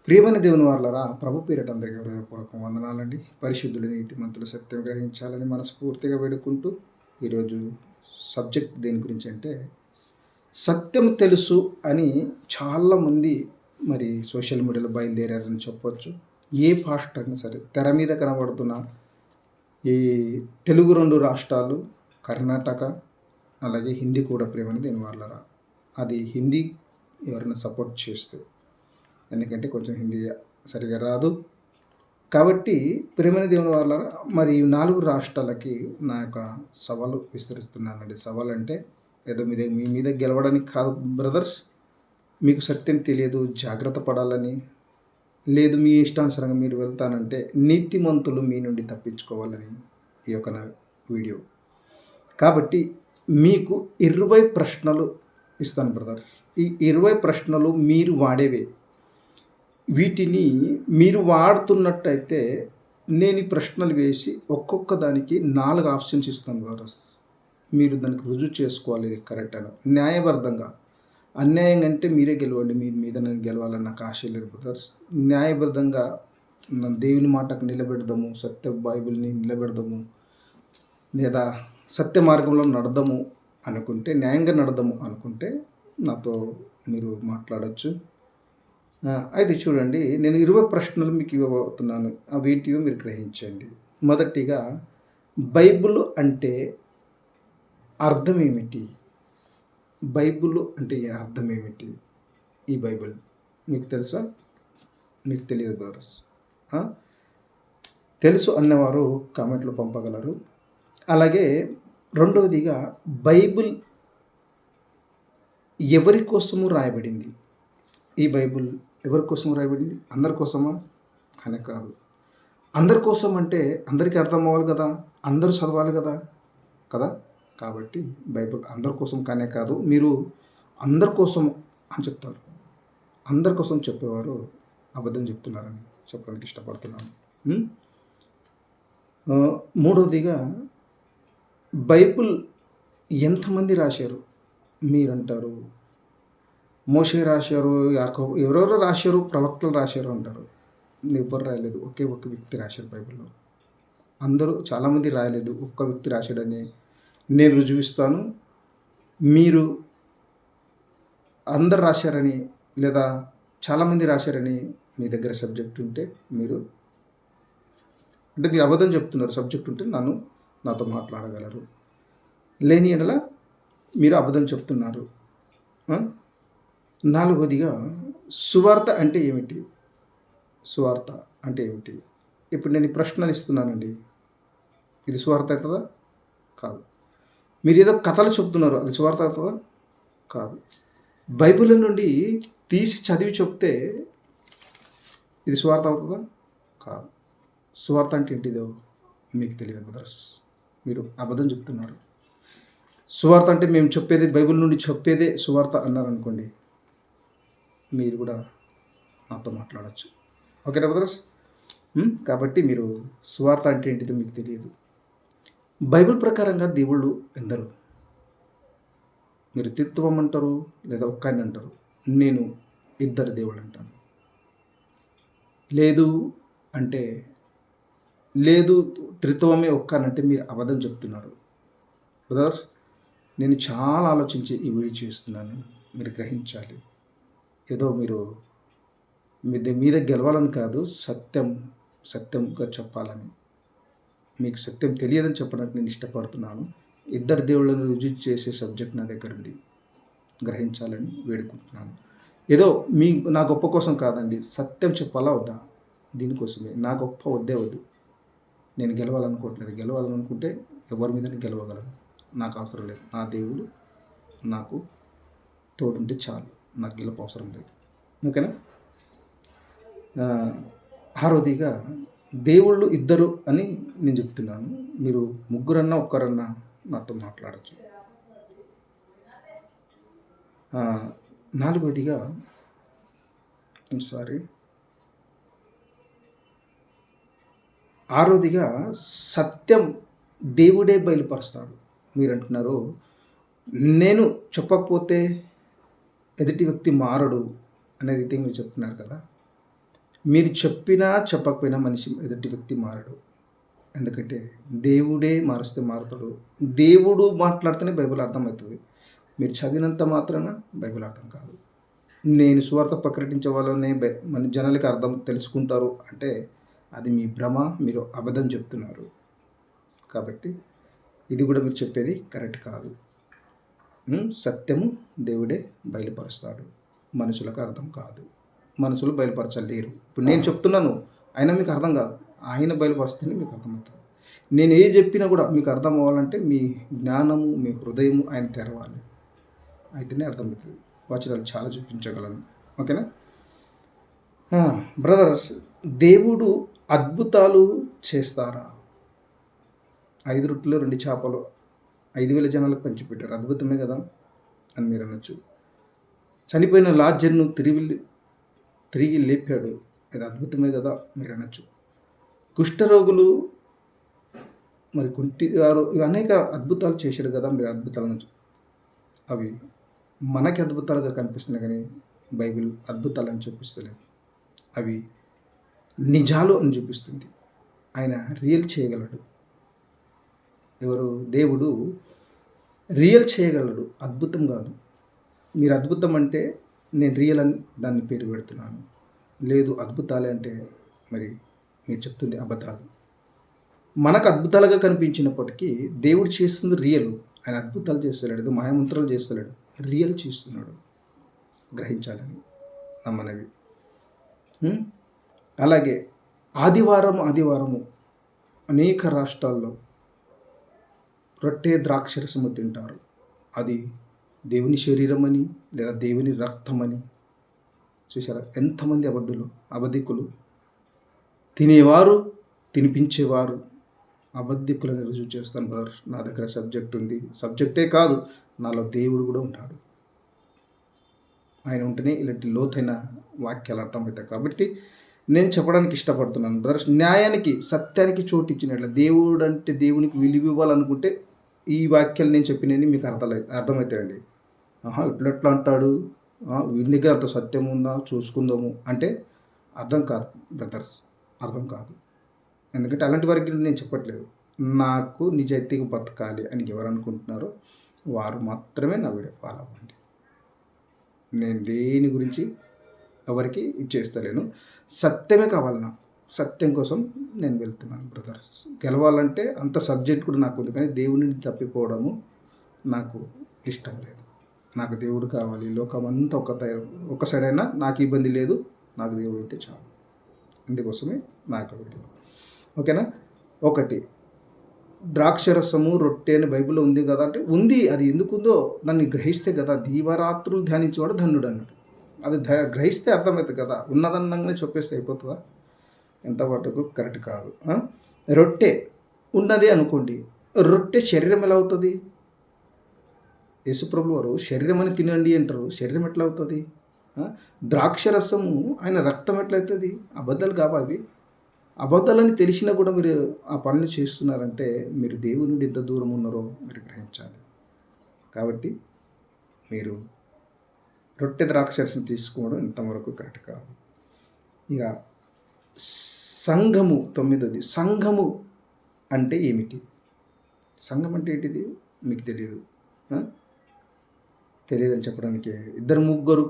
ప్రియమైన దేవుని వారలారా, ప్రభు పేరిట అందరికీ హృదయపూర్వక వందనాలండి. పరిశుద్ధులు, నీతిమంతులు, సత్యం గ్రహించాలని మనస్ఫూర్తిగా వేడుకుంటూ, ఈరోజు సబ్జెక్ట్ దేని గురించి అంటే, సత్యం తెలుసు అని చాలామంది మరి సోషల్ మీడియాలో బయలుదేరారని చెప్పొచ్చు. ఏ పాస్టర్ అయినా సరే, తెర మీద కనబడుతున్న ఈ తెలుగు 2 రాష్ట్రాలు, కర్ణాటక, అలాగే హిందీ కూడా ప్రియమైన దేవుని వారలారా. అది హిందీ ఎవరైనా సపోర్ట్ చేస్తే, ఎందుకంటే కొంచెం హిందీ సరిగా రాదు. కాబట్టి ప్రియమైన దేవుని వారలారా, మరి ఈ 4 రాష్ట్రాలకి నా యొక్క సవాలు విస్తరిస్తున్నానండి. సవాలంటే ఏదో మీ మీద గెలవడానికి కాదు బ్రదర్స్. మీకు సత్యం తెలియదు, జాగ్రత్త పడాలని, లేదు మీ ఇష్టానుసారంగా మీరు వెళ్తానంటే నీతిమంతులు మీ నుండి తప్పించుకోవాలని ఈ యొక్క నా వీడియో. కాబట్టి మీకు 20 ప్రశ్నలు ఇస్తాను బ్రదర్స్. ఈ 20 ప్రశ్నలు మీరు వాడేవే. వీటిని మీరు వాడుతున్నట్టయితే నేను ఈ ప్రశ్నలు వేసి ఒక్కొక్క దానికి 4 ఆప్షన్స్ ఇస్తాను బ్రదర్స్. మీరు దానికి రుజువు చేసుకోవాలి ఇది కరెక్ట్ అని, న్యాయబద్ధంగా. అన్యాయంగా అంటే మీరే గెలవండి, మీ మీద నేను గెలవాలని నాకు ఆశ లేదు బ్రదర్స్. న్యాయబద్ధంగా దేవుని మాటకు నిలబెడదాము, సత్య బైబిల్ని నిలబెడదాము, లేదా సత్య మార్గంలో నడదాము అనుకుంటే, న్యాయంగా నడదాము అనుకుంటే నాతో మీరు మాట్లాడచ్చు. అయితే చూడండి, నేను 20 ప్రశ్నలు మీకు ఇవ్వబోతున్నాను. అవేంటివో మీరు గ్రహించండి. మొదటిగా, బైబిల్ అంటే అర్థం ఏమిటి? బైబిల్ అంటే అర్థం ఏమిటి? ఈ బైబిల్ మీకు తెలుసా? మీకు తెలియదు బ్రదర్స్. తెలుసు అన్నవారు కామెంట్లో పంపగలరు. అలాగే రెండవదిగా, బైబిల్ ఎవరి కోసము రాయబడింది? ఈ బైబిల్ ఎవరి కోసం రాయబడింది? అందరి కోసమా? కానీ కాదు. అందరి కోసం అంటే అందరికీ అర్థం అవ్వాలి కదా, అందరూ చదవాలి కదా. కాబట్టి బైబిల్ అందరి కోసం కానే కాదు. మీరు అందరి కోసం అని చెప్తారు. అందరి కోసం చెప్పేవారు అబద్ధం చెప్తున్నారని చెప్పడానికి ఇష్టపడుతున్నాను. మూడవదిగా, బైబిల్ ఎంతమంది రాశారు? మీరంటారు మోషే రాశారు, యాకోబు, ఎవరెవరో రాశారు, ప్రవక్తలు రాశారు అంటారు. ఎవ్వరు రాయలేదు. ఒకే ఒక వ్యక్తి రాశారు బైబిల్లో. అందరూ చాలామంది రాయలేదు, ఒక్క వ్యక్తి రాశాడని నేను రుజువిస్తాను. మీరు అందరు రాశారని లేదా చాలామంది రాశారని మీ దగ్గర సబ్జెక్ట్ ఉంటే, మీరు అంటే మీరు అబద్ధం చెప్తున్నారు, సబ్జెక్ట్ ఉంటే నాతో మాట్లాడగలరు. లేని ఎడల మీరు అబద్ధం చెప్తున్నారు. నాలుగోదిగా, సువార్త అంటే ఏమిటి? సువార్త అంటే ఏమిటి? ఇప్పుడు నేను ఈ ప్రశ్నలు ఇస్తున్నానండి. ఇది సువార్త అవుతుందా? కాదు. మీరు ఏదో కథలు చెప్తున్నారు, అది సువార్త అవుతుందా? కాదు. బైబిల్ నుండి తీసి చదివి చెప్తే ఇది సువార్త అవుతుందా? కాదు. సువార్త అంటే ఏంటిదో మీకు తెలియదు బ్రదర్స్. మీరు అబద్ధం చెప్తున్నారు. సువార్త అంటే మేము చెప్పేది బైబిల్ నుండి చెప్పేదే సువార్త అన్నారనుకోండి, మీరు కూడా నాతో మాట్లాడచ్చు. ఓకేనా బ్రదర్స్? కాబట్టి మీరు సువార్త అంటే ఏంటిదో మీకు తెలియదు. బైబిల్ ప్రకారంగా దేవుళ్ళు ఎందరు? మీరు త్రిత్వం అంటారు, లేదా ఒక్కని అంటారు. నేను 2 దేవుళ్ళు అంటాను. లేదు అంటే లేదు, త్రిత్వమే ఒక్కనంటే మీరు అబద్ధం చెప్తున్నారు బ్రదర్స్. నేను చాలా ఆలోచించి ఈ వీడియో చేస్తున్నాను, మీరు గ్రహించాలి. ఏదో మీరు మీద గెలవాలని కాదు, సత్యంగా చెప్పాలని. మీకు సత్యం తెలియదని చెప్పడానికి నేను ఇష్టపడుతున్నాను. 2 దేవుళ్ళను రుజువు చేసే సబ్జెక్ట్ నా దగ్గర ఉంది, గ్రహించాలని వేడుకుంటున్నాను. ఏదో నా గొప్ప కోసం కాదండి, సత్యం చెప్పాలా వద్దా దీనికోసమే. నా గొప్ప వద్దు. నేను గెలవాలనుకోవట్లేదు. గెలవాలనుకుంటే ఎవరి మీద గెలవగలను, నాకు అవసరం లేదు. నా దేవుడు నాకు తోడుంటే చాలు, నాకు గెలుపు అవసరం లేదు. ఓకేనా? ఆరోదిగా, దేవుళ్ళు 2 అని నేను చెప్తున్నాను. మీరు ముగ్గురన్నా ఒక్కరన్నా నాతో మాట్లాడచ్చు. నాలుగోదిగా, ఆరోదిగా, సత్యం దేవుడే బయలుపరుస్తాడు. మీరు అంటున్నారు నేను చెప్పకపోతే ఎదుటి వ్యక్తి మారడు అనే రీతి మీరు చెప్తున్నారు కదా. మీరు చెప్పినా చెప్పకపోయినా మనిషి ఎదుటి వ్యక్తి మారడు. ఎందుకంటే దేవుడే మారుస్తే మారుతాడు. దేవుడు మాట్లాడితేనే బైబిల్ అర్థమవుతుంది. మీరు చదివినంత మాత్రాన బైబిల్ అర్థం కాదు. నేను సువార్త ప్రకటించే వాళ్ళనే మన జనాలకి అర్థం తెలుసుకుంటారు అంటే అది మీ భ్రమ. మీరు అబద్ధం చెప్తున్నారు. కాబట్టి ఇది కూడా మీరు చెప్పేది కరెక్ట్ కాదు. సత్యము దేవుడే బయలుపరుస్తాడు. మనుషులకు అర్థం కాదు. మనుషులు బయలుపరచలేరు. ఇప్పుడు నేను చెప్తున్నాను, అయినా మీకు అర్థం కాదు. ఆయన బయలుపరుస్తేనే మీకు అర్థమవుతుంది. నేను ఏ చెప్పినా కూడా మీకు అర్థం అవ్వాలంటే మీ జ్ఞానము, మీ హృదయము ఆయన తెరవాలి. అయితేనే అర్థమవుతుంది. వచనాలు చాలా చూపించగలను. ఓకేనా బ్రదర్స్? దేవుడు అద్భుతాలు చేస్తారా? 5 రొట్టెలు 2 చేపలు 5,000 జనాలకు పంచిపెట్టారు. అద్భుతమే కదా అని మీరు అనొచ్చు. చనిపోయిన లాజర్ను తిరిగి లేపాడు. అది అద్భుతమే కదా మీరు అనొచ్చు. కుష్ఠరోగులు, మరి కుంటివారు, ఇవి అనేక అద్భుతాలు చేశాడు కదా మీరు అద్భుతాలు అనొచ్చు. అవి మనకి అద్భుతాలుగా కనిపిస్తున్నాయి కానీ బైబిల్ అద్భుతాలని చూపిస్తలేదు. అవి నిజాలు అని చూపిస్తుంది. ఆయన రియల్ చేయగలడు. ఎవరు? దేవుడు రియల్ చేయగలడు, అద్భుతం కాదు. మీరు అద్భుతం అంటే నేను రియల్ అని దాన్ని పేరు పెడుతున్నాను. లేదు అద్భుతాలే అంటే మరి మీరు చెప్తుంది అబద్ధాలు. మనకు అద్భుతాలుగా కనిపించినప్పటికీ దేవుడు చేస్తుంది రియల్. ఆయన అద్భుతాలు చేస్తలేడు, మాయమంత్రాలు చేస్తలేడు, రియల్ చేస్తున్నాడు. గ్రహించాలని నా మనవి. అలాగే ఆదివారము అనేక రాష్ట్రాల్లో రొట్టె ద్రాక్షరసము తింటారు. అది దేవుని శరీరం అని లేదా దేవుని రక్తం అని. చూసారా ఎంతమంది అబద్ధికులు, తినేవారు తినిపించేవారు అబద్ధికులను రుజువు చేస్తాను బ్రదర్. నా దగ్గర సబ్జెక్ట్ ఉంది. సబ్జెక్టే కాదు, నాలో దేవుడు కూడా ఉంటాడు. ఆయన ఉంటేనే ఇలాంటి లోతైన వాక్యాలు అర్థమవుతాయి. కాబట్టి నేను చెప్పడానికి ఇష్టపడుతున్నాను బ్రదర్స్. న్యాయానికి, సత్యానికి చోటు ఇచ్చినట్ల దేవుడు అంటే దేవునికి విలువ ఇవ్వాలనుకుంటే ఈ వాక్యాలు నేను చెప్పినవి మీకు అర్థమవుతాయండి. ఇట్లా అంటాడు, వీడి దగ్గర అంత సత్యం ఉందా చూసుకుందాము అంటే అర్థం కాదు బ్రదర్స్, అర్థం కాదు. ఎందుకంటే అలాంటి వారికి నేను చెప్పట్లేదు. నాకు నిజాయితీగా బతకాలి అని ఎవరు అనుకుంటున్నారో వారు మాత్రమే నా వీడియో ఫాలో అవ్వండి. నేను దేని గురించి ఎవరికి ఇచ్చేస్తలేను. సత్యమే కావాలి నాకు. సత్యం కోసం నేను వెళ్తున్నాను బ్రదర్స్. గెలవాలంటే అంత సబ్జెక్ట్ కూడా నాకు ఉంది, కానీ దేవుడిని తప్పిపోవడము నాకు ఇష్టం లేదు. నాకు దేవుడు కావాలి. లోకం అంతా ఒక సైడ్ అయినా నాకు ఇబ్బంది లేదు. నాకు దేవుడు ఉంటే చాలు. అందుకోసమే నాకు వీడియో. ఓకేనా? ఒకటి, ద్రాక్షరసము రొట్టె అని బైబిల్లో ఉంది కదా అంటే ఉంది. అది ఎందుకుందో దాన్ని గ్రహిస్తే కదా. దీవరాత్రులు ధ్యానించేవాడు ధన్యుడు అన్నట్టు. అది గ్రహిస్తే అర్థమవుతుంది కదా. ఉన్నదన్నంగానే చెప్పేస్తే అయిపోతుందా? ఎంతవరకు కరెక్ట్ కాదు. రొట్టె ఉన్నది అనుకోండి, రొట్టె శరీరం ఎలా అవుతుంది? యేసుప్రభులు వారు శరీరం అని తినండి అంటారు. శరీరం ఎట్లా అవుతుంది? ద్రాక్షరసము ఆయన రక్తం ఎట్లయితుంది? అబద్ధాలు కావా అవి? అబద్ధాలని తెలిసినా కూడా మీరు ఆ పనులు చేస్తున్నారంటే మీరు దేవుని నుండి ఎంత దూరం ఉన్నారో మీరు గ్రహించాలి. కాబట్టి మీరు రొట్టె ద్రాక్షరసం తీసుకోవడం ఇంతవరకు కరెక్ట్ కాదు. ఇక సంఘము, 9ది సంఘము అంటే ఏమిటి? సంఘం అంటే ఏంటిది మీకు తెలియదని చెప్పడానికి 2-3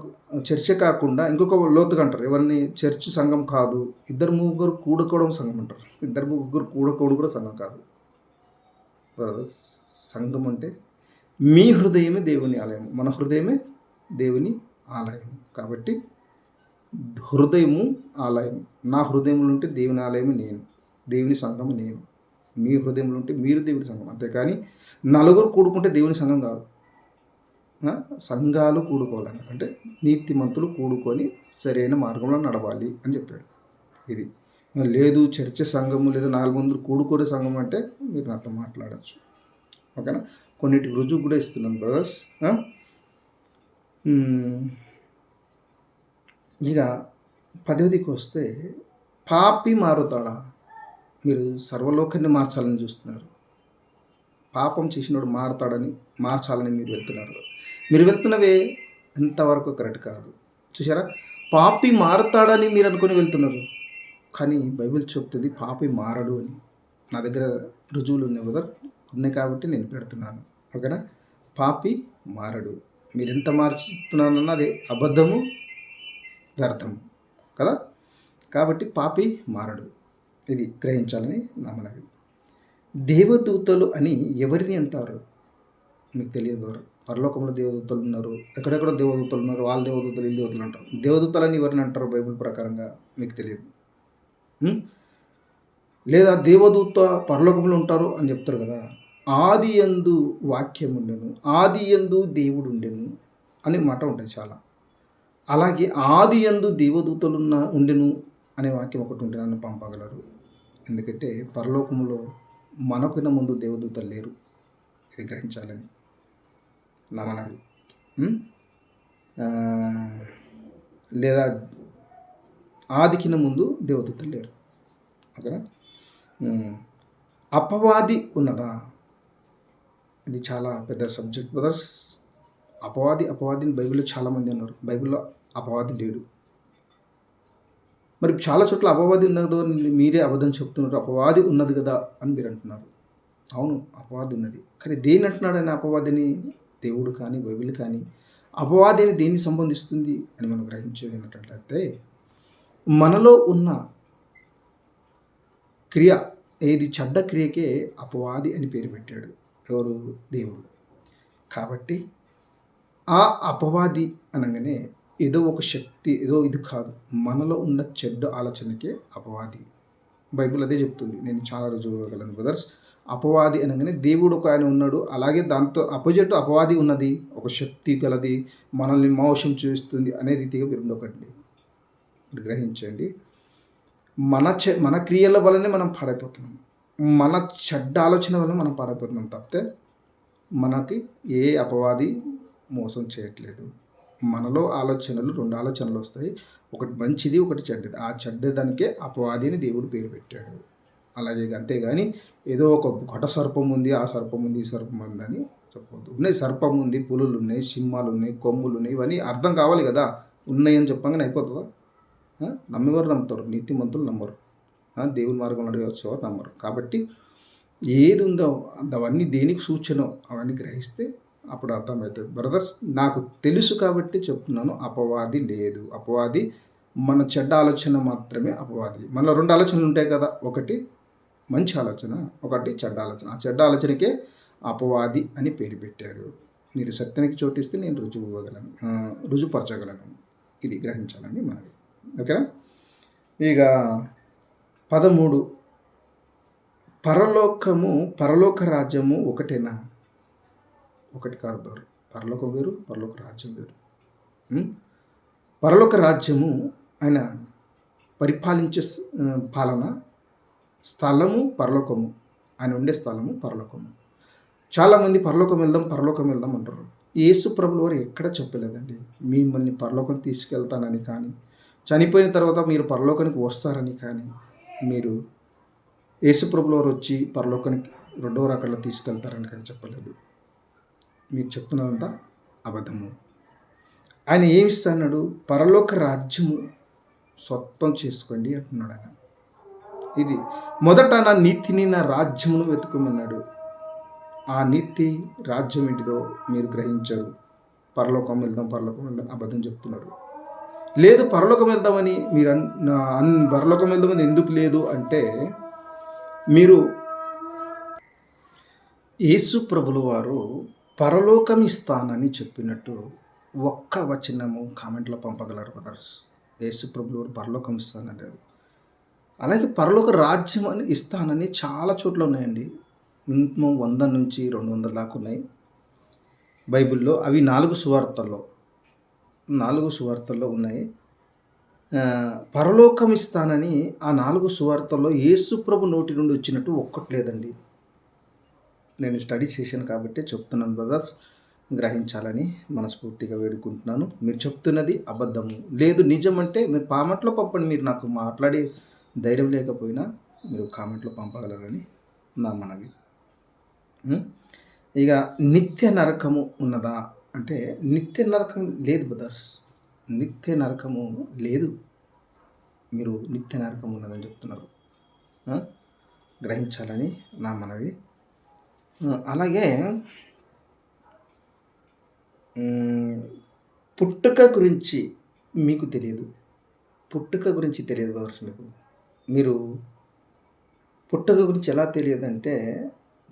చర్చ కాకుండా ఇంకొక లోతుగా అంటారు. ఎవరిని? చర్చ్ సంఘం కాదు. 2-3 కూడుకోవడం సంఘం అంటారు. 2-3 కూడుకోవడం కూడా సంఘం కాదు బ్రదర్స్. సంఘం అంటే మీ హృదయమే దేవుని ఆలయం. మన హృదయమే దేవుని ఆలయం. కాబట్టి హృదయము ఆలయం. నా హృదయంలో ఉంటే దేవుని ఆలయమే నేను, దేవుని సంఘం నేను. మీ హృదయంలో ఉంటే మీరు దేవుని సంఘం. అంతేకాని నలుగురు కూడుకుంటే దేవుని సంఘం కాదు. సంఘాలు కూడుకోవాలంట అంటే నీతిమంతులు కూడుకొని సరైన మార్గంలో నడవాలి అని చెప్పాడు. ఇది లేదు చర్చ సంఘము లేదా 4 మంది కూడుకునే సంఘం అంటే మీరు నాతో మాట్లాడచ్చు. ఓకేనా? కొన్నిటికి రుజువు కూడా ఇస్తున్నాను బ్రదర్స్. ఇక 10వదికి వస్తే పాపి మారుతాడా? మీరు సర్వలోకాన్ని మార్చాలని చూస్తున్నారు. పాపం చేసినోడు మార్చాలని మీరు వెళ్తున్నవే ఎంతవరకు కరెక్ట్ కాదు. చూసారా? పాపి మారతాడని మీరు అనుకొని వెళ్తున్నారు. కానీ బైబిల్ చెప్తుంది పాపి మారడు అని. నా దగ్గర రుజువులు ఉన్నాయి బ్రదర్. ఉన్నాయి కాబట్టి నేను పెడుతున్నాను. ఓకేనా? పాపి మారడు. మీరెంత మార్చుతున్నారన్నా అది అబద్ధము, వ్యర్థము కదా! కాబట్టి పాపి మారడు. ఇది గ్రహించాలని నా మనవి. దేవదూతలు అని ఎవరిని అంటారు? మీకు తెలియదు బ్రదర్. పరలోకంలో దేవదూతలు ఉన్నారు. ఎక్కడెక్కడో దేవదూతలు ఉన్నారు. వాళ్ళ దేవదూతలు, వీళ్ళ దేవతలు అంటారు. దేవదూతలని ఎవరిని అంటారు బైబిల్ ప్రకారంగా మీకు తెలియదు. లేదా దేవదూత పరలోకంలో ఉంటారు అని చెప్తారు కదా! ఆది యందు వాక్యం ఉండెను, ఆది యందు దేవుడు ఉండెను అనే మాట ఉంటుంది చాలా. అలాగే ఆది యందు దేవదూతలు ఉండెను అనే వాక్యం ఒకటి ఉంటే నన్ను పంపగలరు. ఎందుకంటే పరలోకంలో మనకున్న ముందు దేవదూతలు లేరు. ఇది గ్రహించాలని నా మనవి. లేదా ఆదికిన ముందు దేవదూతలు లేరు. ఓకేనా? అపవాది ఉన్నదా? ఇది చాలా పెద్ద సబ్జెక్ట్ బ్రదర్స్. అపవాదిని బైబిల్లో చాలామంది అన్నారు. బైబిల్లో అపవాది లేడు. మరి చాలా చోట్ల అపవాది ఉన్నదో మీరే అబద్ధం చెప్తున్నారు. అపవాది ఉన్నది కదా అని మీరు అంటున్నారు. అవును, అపవాది ఉన్నది. కానీ దేని అంటున్నాడు ఆయన అపవాదిని? దేవుడు కానీ బైబిల్ కానీ అపవాది అని దేన్ని సంబంధిస్తుంది అని మనం గ్రహించేటట్లయితే మనలో ఉన్న క్రియ ఏది చెడ్డ క్రియకే అపవాది అని పేరు పెట్టాడు ఎవరు? దేవుడు. కాబట్టి ఆ అపవాది అనగానే ఏదో ఒక శక్తి, ఏదో ఇది కాదు. మనలో ఉన్న చెడ్డ ఆలోచనకే అపవాది. బైబిల్ అదే చెప్తుంది. నేను చాలా రుజువు ఇవ్వగలను బ్రదర్స్. అపవాది అనగానే దేవుడు ఒక ఆయన ఉన్నాడు. అలాగే దాంతో అపోజిట్ అపవాది ఉన్నది. ఒక శక్తి గలది, మనల్ని మోసం చేస్తుంది అనే రీతిగా మీరు ఉండకండి. మీరు గ్రహించండి. మన క్రియల వల్లనే మనం పాడైపోతున్నాం. మన చెడ్డ ఆలోచన వల్ల మనం పాడైపోతున్నాం తప్పితే మనకి ఏ అపవాది మోసం చేయట్లేదు. మనలో ఆలోచనలు 2 ఆలోచనలు వస్తాయి. ఒకటి మంచిది, ఒకటి చెడ్డది. ఆ చెడ్డదానికే అపవాది అని దేవుడు పేరు పెట్టాడు. అలాగే అంతేగాని ఏదో ఒక ఘట సర్పం ఉంది, ఆ సర్పం ఉంది, ఈ సర్పం ఉంది అని చెప్పవద్దు. ఉన్నాయి, సర్పం ఉంది, పులులు ఉన్నాయి, సింహాలు ఉన్నాయి, కొమ్ములు ఉన్నాయి. ఇవన్నీ అర్థం కావాలి కదా. ఉన్నాయని చెప్పగానే అయిపోతుందా? నమ్మేవారు నమ్ముతారు, నీతిమంతులు నమ్మరు. దేవుని మార్గంలో అడిగేవారు నమ్మరు. కాబట్టి ఏది ఉందో అవన్నీ దేనికి సూచనో అవన్నీ గ్రహిస్తే అప్పుడు అర్థమవుతుంది బ్రదర్స్. నాకు తెలుసు కాబట్టి చెప్తున్నాను. అపవాది లేదు. అపవాది మన చెడ్డ ఆలోచన మాత్రమే అపవాది. మనలో 2 ఆలోచనలు ఉంటాయి కదా. ఒకటి మంచి ఆలోచన, ఒకటి చెడ్డ ఆలోచన. ఆ చెడ్డ ఆలోచనకే అపవాది అని పేరు పెట్టారు. మీరు సత్యానికి చోటిస్తే నేను రుజుపరచగలను. ఇది గ్రహించాలని మనవి. ఓకేనా? ఇక 13 పరలోక రాజ్యము ఒకటేనా? ఒకటి కాదు బ్రదర్. పరలోకం వేరు, పరలోక రాజ్యం వేరు. పరలోక రాజ్యము ఆయన పరిపాలించే పాలన స్థలము పరలోకము. ఆయన ఉండే స్థలము పరలోకము. చాలామంది పరలోకం వెళ్దాం అంటారు. యేసు ప్రభుల వారు ఎక్కడ చెప్పలేదండి మిమ్మల్ని పరలోకం తీసుకెళ్తానని కానీ, చనిపోయిన తర్వాత మీరు పరలోకానికి వస్తారని కానీ, మీరు యేసు ప్రభుల వారు వచ్చి పరలోకానికి 2వ రాకడలో తీసుకెళ్తారని కానీ చెప్పలేదు. మీరు చెప్తున్నదంతా అబద్ధము. ఆయన ఏమి ఇస్తాడు? పరలోక రాజ్యము సొంతం చేసుకోండి అంటున్నాడు ఆయన. ఇది మొదట నా నీతిని, నా రాజ్యమును వెతుకోమన్నాడు. ఆ నీతి రాజ్యం ఏంటిదో మీరు గ్రహించరు. పరలోకం వెళ్దాం అబద్ధం చెప్తున్నారు. లేదు పరలోకం వెళ్దామని మీరు పరలోకం వెళ్దామని ఎందుకు లేదు అంటే, మీరు యేసు ప్రభుల వారు పరలోకం ఇస్తానని చెప్పినట్టు ఒక్క వచనము కామెంట్లో పంపగలరు బ్రదర్స్. యేసు ప్రభుల వారు పరలోకం ఇస్తానని, అలాగే పరలోక రాజ్యం అని ఇస్తానని చాలా చోట్ల ఉన్నాయండి. మినిమం 100 నుంచి 200 దాకా ఉన్నాయి బైబిల్లో. అవి 4 సువార్తల్లో ఉన్నాయి. పరలోకం ఇస్తానని ఆ 4 సువార్తల్లో యేసు ప్రభు నోటి నుండి వచ్చినట్టు ఒక్కటి లేదండి. నేను స్టడీ చేశాను కాబట్టి చెప్తున్నాను బ్రదర్స్. గ్రహించాలని మనస్ఫూర్తిగా వేడుకుంటున్నాను. మీరు చెప్తున్నది అబద్ధము. లేదు నిజం అంటే మీరు కామెంట్లో పంపండి. మీరు నాకు మాట్లాడే ధైర్యం లేకపోయినా మీరు కామెంట్లో పంపగలరని నా మనవి. ఇక నిత్య నరకము ఉన్నదా అంటే నిత్య నరకం లేదు బ్రదర్స్. నిత్య నరకము లేదు. మీరు నిత్య నరకం ఉన్నదని చెప్తున్నారు. ఆ? గ్రహించాలని నా మనవి. అలాగే పుట్టుక గురించి మీకు తెలియదు. పుట్టుక గురించి తెలియదు బ్రదర్స్ మీకు. మీరు పుట్టుక గురించి ఎలా తెలియదంటే,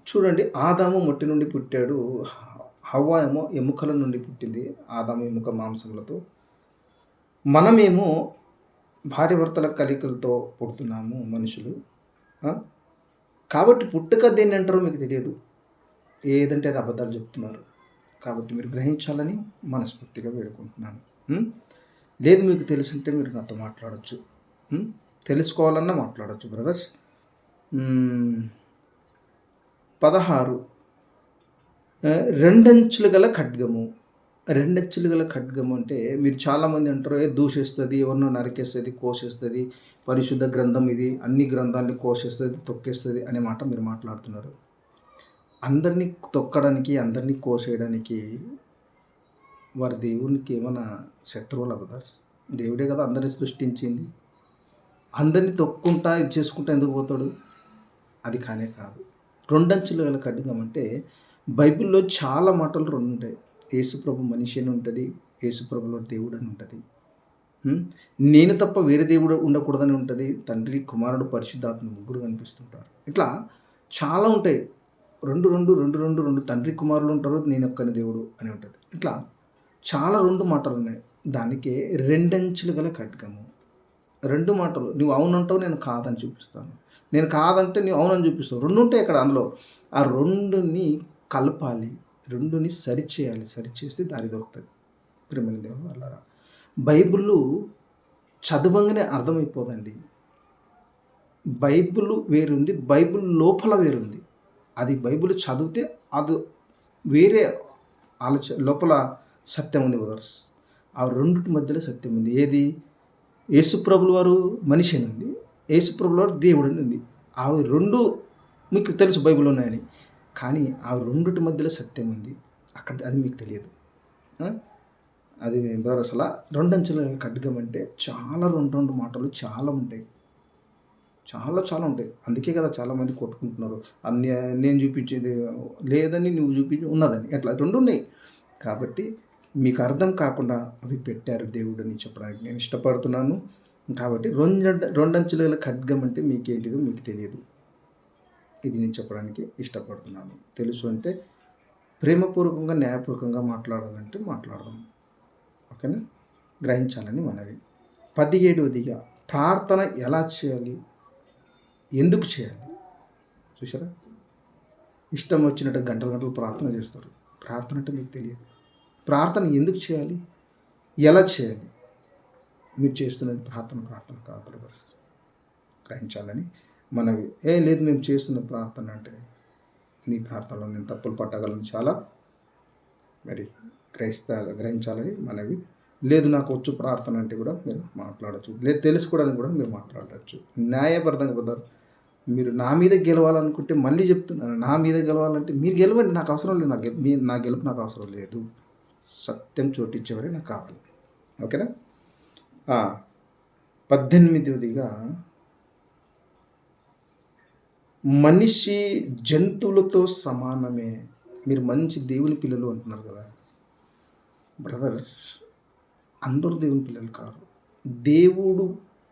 చూడండి, ఆదాము మట్టి నుండి పుట్టాడు. హవ్వ ఏమో ఎముకల నుండి పుట్టింది. ఆదాము ఎముక మాంసములతో. మనమేమో భార్యాభర్తల కలయికలతో పుడుతున్నాము మనుషులు. కాబట్టి పుట్టుక దేన్ని అంటారో మీకు తెలియదు. ఏదంటే అది అబద్ధాలు చెప్తున్నారు. కాబట్టి మీరు గ్రహించాలని మనస్ఫూర్తిగా వేడుకుంటున్నాను. లేదు మీకు తెలుసుంటే మీరు నాతో మాట్లాడచ్చు. తెలుసుకోవాలన్నా మాట్లాడచ్చు బ్రదర్స్. 16 రెండంచులు గల ఖడ్గము. రెండంచులు గల ఖడ్గము అంటే మీరు చాలామంది అంటారు, దూషిస్తుంది, ఎవరినో నరికేస్తుంది, కోసేస్తుంది, పరిశుద్ధ గ్రంథం ఇది, అన్ని గ్రంథాన్ని కోసేస్తుంది, తొక్కేస్తుంది అనే మాట మీరు మాట్లాడుతున్నారు. అందరినీ తొక్కడానికి, అందరినీ కోసేయడానికి వారి దేవునికి ఏమైనా శత్రువులు బ్రదర్స్? దేవుడే కదా అందరినీ సృష్టించింది. అందరినీ తొక్కుంటా ఇది చేసుకుంటా ఎందుకు పోతాడు? అది కానే కాదు. రెండంచులు గల ఖడ్గం అంటే బైబిల్లో చాలా మాటలు రెండు ఉంటాయి. యేసుప్రభు మనిషి అని ఉంటుంది, యేసుప్రభులో దేవుడు అని ఉంటుంది. నేను తప్ప వేరే దేవుడు ఉండకూడదని ఉంటుంది. తండ్రి, కుమారుడు, పరిశుద్ధాత్మ ముగ్గురు కనిపిస్తుంటారు. ఇట్లా చాలా ఉంటాయి. రెండు తండ్రి కుమారులు ఉంటారు, నేను ఒక్కని దేవుడు అని ఉంటుంది. ఇట్లా చాలా రెండు మాటలు ఉన్నాయి. దానికే రెండంచులు గల ఖడ్గము. రెండు మాటలు. నువ్వు అవునంటావు, నేను కాదని చూపిస్తాను. నేను కాదంటే నువ్వు అవునని చూపిస్తావు. రెండు ఉంటాయి ఇక్కడ. అందులో ఆ రెండుని కలపాలి, రెండుని సరిచేయాలి. సరిచేస్తే దారి దొరుకుతుంది. ప్రేమైన దేవుడు వాళ్ళారా, బైబిల్ చదవంగానే అర్థమైపోదండి. బైబిల్ వేరుంది, బైబిల్ లోపల వేరుంది. అది బైబిల్ చదివితే అది వేరే లోపల సత్యం ఉంది బ్రదర్స్. ఆ రెండింటి మధ్యలో సత్యం ఉంది. ఏది? యేసుప్రభుల వారు మనిషి అని ఉంది, యేసుప్రభుల వారు దేవుడు అని ఉంది. అవి రెండు మీకు తెలుసు బైబిల్ ఉన్నాయని. కానీ ఆ రెండింటి మధ్యలో సత్యం ఉంది. అక్కడ అది మీకు తెలియదు. అది బ్రదర్ అసలు రెండంచుల ఖడ్గం అంటే చాలా రెండు మాటలు చాలా ఉంటాయి. చాలా ఉంటాయి. అందుకే కదా చాలామంది కొట్టుకుంటున్నారు. నేను చూపించేది లేదని నువ్వు చూపించి ఉన్నదని, అట్లా రెండు ఉన్నాయి. కాబట్టి మీకు అర్థం కాకుండా అవి పెట్టారు దేవుడని చెప్పడానికి నేను ఇష్టపడుతున్నాను. కాబట్టి రెండంచుల ఖడ్గం అంటే మీకేంటిదో మీకు తెలియదు. ఇది నేను చెప్పడానికి ఇష్టపడుతున్నాను. తెలుసు అంటే ప్రేమపూర్వకంగా, న్యాయపూర్వకంగా మాట్లాడాలంటే మాట్లాడదాం. ఓకేనా? గ్రహించాలని మనవి. 17వదిగా ప్రార్థన ఎలా చేయాలి, ఎందుకు చేయాలి? చూసారా, ఇష్టం వచ్చినట్టు గంటలు ప్రార్థన చేస్తారు. ప్రార్థన అంటే మీకు తెలియదు. ప్రార్థన ఎందుకు చేయాలి, ఎలా చేయాలి? మీరు చేస్తున్నది ప్రార్థన కాదు బ్రదర్స్. గ్రహించాలని మనవి. లేదు మేము చేస్తున్న ప్రార్థన అంటే నీ ప్రార్థనలో నేను తప్పులు పట్టగలను చాలా. మరి గ్రహించాలని మనవి. లేదు నాకు వచ్చు ప్రార్థన అంటే కూడా మీరు మాట్లాడచ్చు. లేదు తెలుసుకోవడానికి కూడా మీరు మాట్లాడచ్చు. న్యాయబద్ధంగా బ్రదర్. మీరు నా మీద గెలవాలనుకుంటే మళ్ళీ చెప్తున్నాను, నా మీద గెలవాలంటే మీరు గెలవండి, నాకు అవసరం లేదు. నా గెలుపు నాకు అవసరం లేదు. సత్యం చోటిచ్చేవారే నాకు కావాలి. ఓకేనా? 18వదిగా మనిషి జంతువులతో సమానమే. మీరు మంచి దేవుని పిల్లలు అంటున్నారు కదా బ్రదర్. అందరూ దేవుని పిల్లలు కాదు. దేవుడు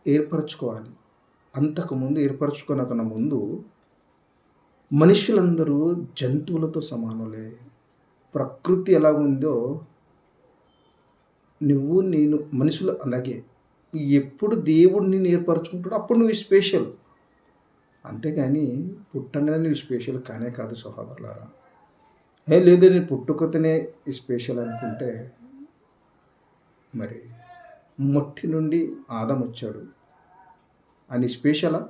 ఏర్పరచుకోవాలి. అంతకుముందు ఏర్పరచుకోనకన్నా ముందు మనుషులందరూ జంతువులతో సమానులే. ప్రకృతి ఎలా ఉందో నువ్వు నేను మనుషులు అలాగే. ఎప్పుడు దేవుడు నిన్ను ఏర్పరచుకుంటాడో అప్పుడు నువ్వు స్పెషల్. అంతేగాని పుట్టంగానే నువ్వు స్పెషల్ కానే కాదు సహోదరులారా. లేదు నేను పుట్టుకతోనే స్పెషల్ అనుకుంటే మరి మట్టి నుండి ఆదం వచ్చాడు అని స్పెషలా?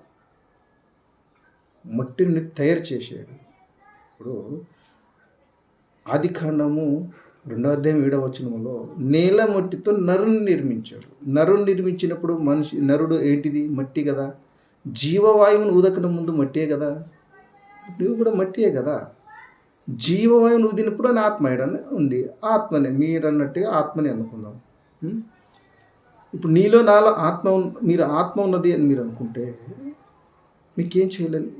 మట్టి నుండి తయారు చేసాడు. ఇప్పుడు ఆదికాండము 2:7 నేల మట్టితో నరుని నిర్మించాడు. నరుని నిర్మించినప్పుడు నరుడు ఏంటిది? మట్టి కదా. జీవవాయువును ఊదకన ముందు మట్టియే కదా. నువ్వు కూడా మట్టియే కదా. జీవవాయువును ఊదినప్పుడు అని ఆత్మ ఉంది. ఆత్మనే మీరు అన్నట్టుగా ఆత్మని అనుకుందాం. ఇప్పుడు నీలో నాలో మీరు ఆత్మ ఉన్నది అని మీరు అనుకుంటే మీకేం చేయలేను,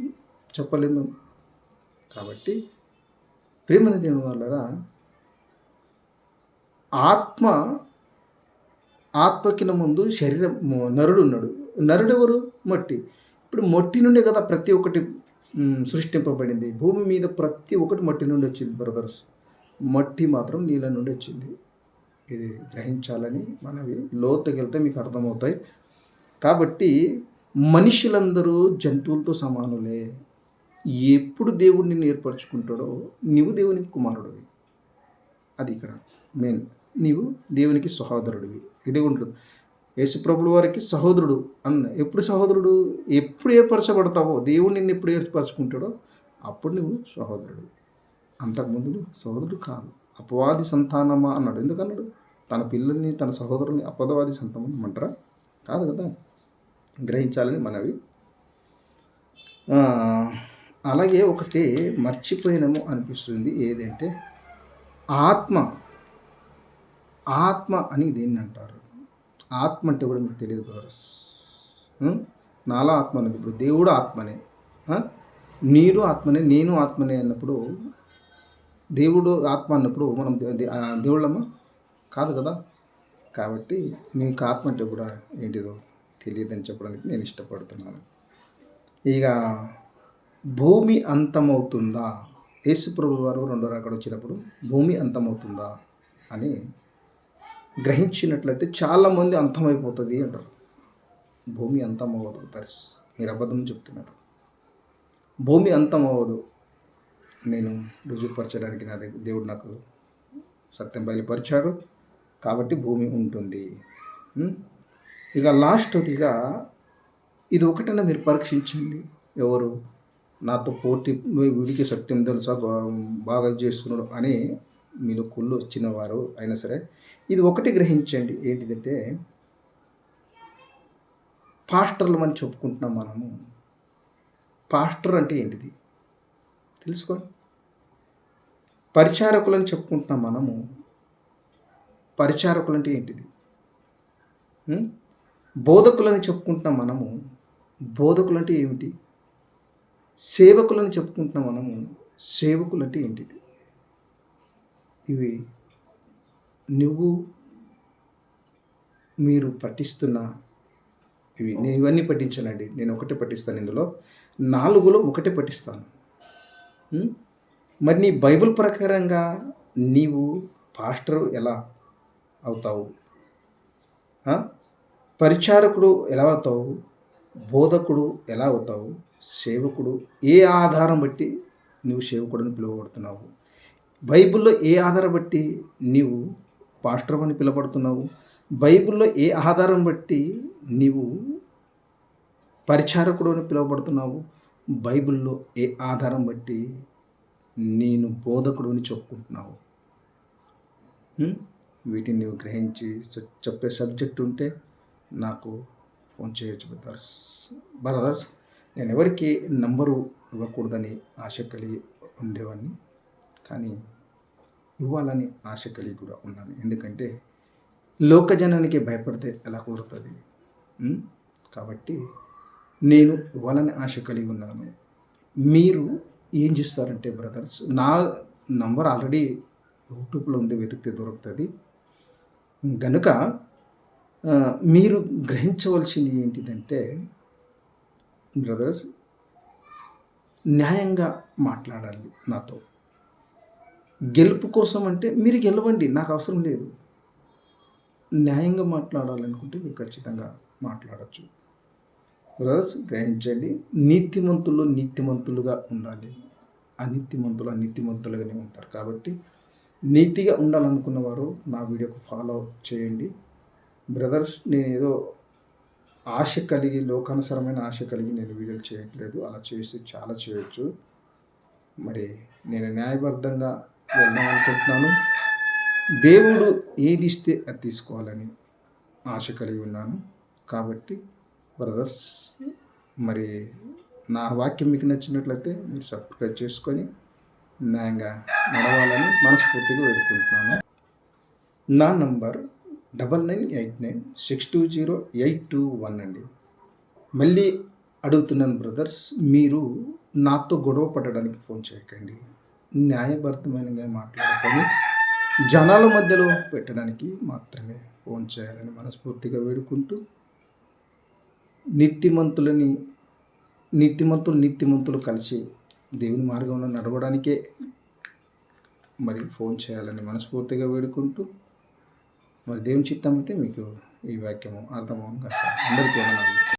చెప్పలేను. కాబట్టి ప్రేమని దేవుని వాళ్ళరా, ఆత్మ ఆత్మకిన ముందు శరీరం నరుడు ఉన్నాడు. నరుడెవరు? మట్టి. ఇప్పుడు మట్టి నుండే కదా ప్రతి ఒక్కటి సృష్టింపబడింది. భూమి మీద ప్రతి ఒక్కటి మట్టి నుండి వచ్చింది బ్రదర్స్. మట్టి మాత్రం నీళ్ళ నుండి వచ్చింది. ఇది గ్రహించాలని మనవి. లోతుకెళ్తే మీకు అర్థమవుతాయి. కాబట్టి మనుషులందరూ జంతువులతో సమానులే. ఎప్పుడు దేవుడు నిన్ను ఏర్పరచుకుంటాడో నీవు దేవునికి కుమారుడివి. అది ఇక్కడ మెయిన్. నీవు దేవునికి సహోదరుడివి. ఇది ఉంటుంది. యేసుప్రభుల వారికి సహోదరుడు ఎప్పుడు సహోదరుడు? ఎప్పుడు ఏర్పరచబడతావో, దేవుడు నిన్ను ఎప్పుడు ఏర్పరచుకుంటాడో అప్పుడు నువ్వు సహోదరుడు. అంతకుముందు నువ్వు సహోదరుడు కాదు. అపవాది సంతానమా అన్నాడు. ఎందుకన్నాడు? తన పిల్లల్ని, తన సహోదరుని అపవాది సంతానం అంటారా? కాదు కదా. గ్రహించాలని మనవి. అలాగే ఒకటి మర్చిపోయినాము అనిపిస్తుంది. ఏదంటే ఆత్మ అని దేన్ని అంటారు? ఆత్మ అంటే కూడా మీకు తెలియదు బ్రదర్స్. నాలో ఆత్మ అనేది ఇప్పుడు దేవుడు ఆత్మనే, నీరు ఆత్మనే, నేను ఆత్మనే అన్నప్పుడు, దేవుడు ఆత్మ అన్నప్పుడు మనం దేవుళ్ళమ్మా కాదు కదా. కాబట్టి మీకు ఆత్మ అంటే కూడా ఏంటిదో తెలియదని చెప్పడానికి నేను ఇష్టపడుతున్నాను. ఇక భూమి అంతమవుతుందా? యేసుప్రభు వారు రెండో రాకడ వచ్చినప్పుడు భూమి అంతమవుతుందా అని గ్రహించినట్లయితే చాలామంది అంతమైపోతుంది అంటారు. భూమి అంతమవ్వదు. మీరు అబద్ధం చెప్తున్నారు. భూమి అంతమవ్వదు. నేను రుజువుపరచడానికి దేవుడు నాకు సత్యం బయలుపరిచాడు. కాబట్టి భూమి ఉంటుంది. ఇక లాస్ట్గా ఇది ఒకటైనా మీరు పరీక్షించండి. ఎవరు నాతో పోటీ, వీడికి సత్యం తెలుసా, బాగా చేస్తున్నాడు అని మీలో కుళ్ళు వచ్చిన వారు అయినా సరే ఇది ఒకటి గ్రహించండి. ఏంటిదంటే పాస్టర్లు అని చెప్పుకుంటున్నాం మనము. పాస్టర్ అంటే ఏంటిది తెలుసుకోండి. పరిచారకులని చెప్పుకుంటున్నాం మనము. పరిచారకులు అంటే ఏంటిది? బోధకులని చెప్పుకుంటున్నాం మనము. బోధకులు అంటే ఏమిటి? సేవకులని చెప్పుకుంటున్నాం మనము. సేవకులు అంటే ఏంటిది? ఇవి మీరు పఠిస్తున్న ఇవి. నేను ఇవన్నీ పఠించానండి. నేను ఒకటే పఠిస్తాను. ఇందులో 4లో ఒకటే పఠిస్తాను. మరి నీ బైబిల్ ప్రకారంగా నీవు పాస్టర్ ఎలా అవుతావు? పరిచారకుడు ఎలా అవుతావు? బోధకుడు ఎలా అవుతావు? సేవకుడు ఏ ఆధారం బట్టి నువ్వు సేవకుడిని పిలువబడుతున్నావు? బైబిల్లో ఏ ఆధారం బట్టి నీవు పాస్టర్ అని పిలువబడుతున్నావు? బైబిల్లో ఏ ఆధారం బట్టి నీవు పరిచారకుడు అని పిలువబడుతున్నావు? బైబిల్లో ఏ ఆధారం బట్టి నేను బోధకుడు అని చెప్పుకుంటున్నావు? వీటిని నువ్వు గ్రహించి చెప్పే సబ్జెక్ట్ ఉంటే నాకు ఫోన్ చేయొచ్చు బ్రదర్స్. నేను ఎవరికి నంబరు ఇవ్వకూడదని ఆశ కలిగి ఉండేవాడిని, కానీ ఇవ్వాలని ఆశ కలిగి కూడా ఉన్నాను. ఎందుకంటే లోకజనానికి భయపడితే ఎలా కుదురుతుంది? కాబట్టి నేను ఇవ్వాలని ఆశ కలిగి ఉన్నాను. మీరు ఏం చేస్తారంటే బ్రదర్స్, నా నంబర్ ఆల్రెడీ యూట్యూబ్లో ఉంది, వెతికితే దొరుకుతుంది. గనుక మీరు గ్రహించవలసింది ఏంటిదంటే బ్రదర్స్, న్యాయంగా మాట్లాడాలి నాతో. గెలుపు కోసం అంటే మీరు గెలవండి, నాకు అవసరం లేదు. న్యాయంగా మాట్లాడాలనుకుంటే మీరు ఖచ్చితంగా మాట్లాడచ్చు. బ్రదర్స్ గ్రహించండి. నీతిమంతులుగా ఉండాలి. అనిత్యమంతులుగానే ఉంటారు. కాబట్టి నీతిగా ఉండాలనుకున్న వారు నా వీడియోకు ఫాలో చేయండి బ్రదర్స్. నేను ఏదో ఆశ కలిగి, లోకానుసరమైన ఆశ కలిగి నేను వీడియోలు చేయట్లేదు. అలా చేసి చాలా చేయొచ్చు. మరి నేను న్యాయబద్ధంగా వెళ్దాం అనుకుంటున్నాను. దేవుడు ఏది ఇస్తే అది తీసుకోవాలని ఆశ కలిగి ఉన్నాను. కాబట్టి బ్రదర్స్, మరి నా వాక్యం మీకు నచ్చినట్లయితే మీరు సబ్స్క్రైబ్ చేసుకొని న్యాయంగా నడవాలని మనస్ఫూర్తిగా వేడుకుంటున్నాను. నా నంబర్ 9989620821 అండి. మళ్ళీ అడుగుతున్నాను బ్రదర్స్, మీరు నాతో గొడవ పడడానికి ఫోన్ చేయకండి. న్యాయబద్ధమైనగా మాట్లాడుకొని జనాల మధ్యలో పెట్టడానికి మాత్రమే ఫోన్ చేయాలని మనస్ఫూర్తిగా వేడుకుంటూ, నీతిమంతులని నీతిమంతులు కలిసి దేవుని మార్గంలో నడవడానికే మరి ఫోన్ చేయాలని మనస్ఫూర్తిగా వేడుకుంటూ, మరి దేవుని చిత్తమైతే మీకు ఈ వాక్యము అర్థమవును గాక. అందరికీ వందనాలు.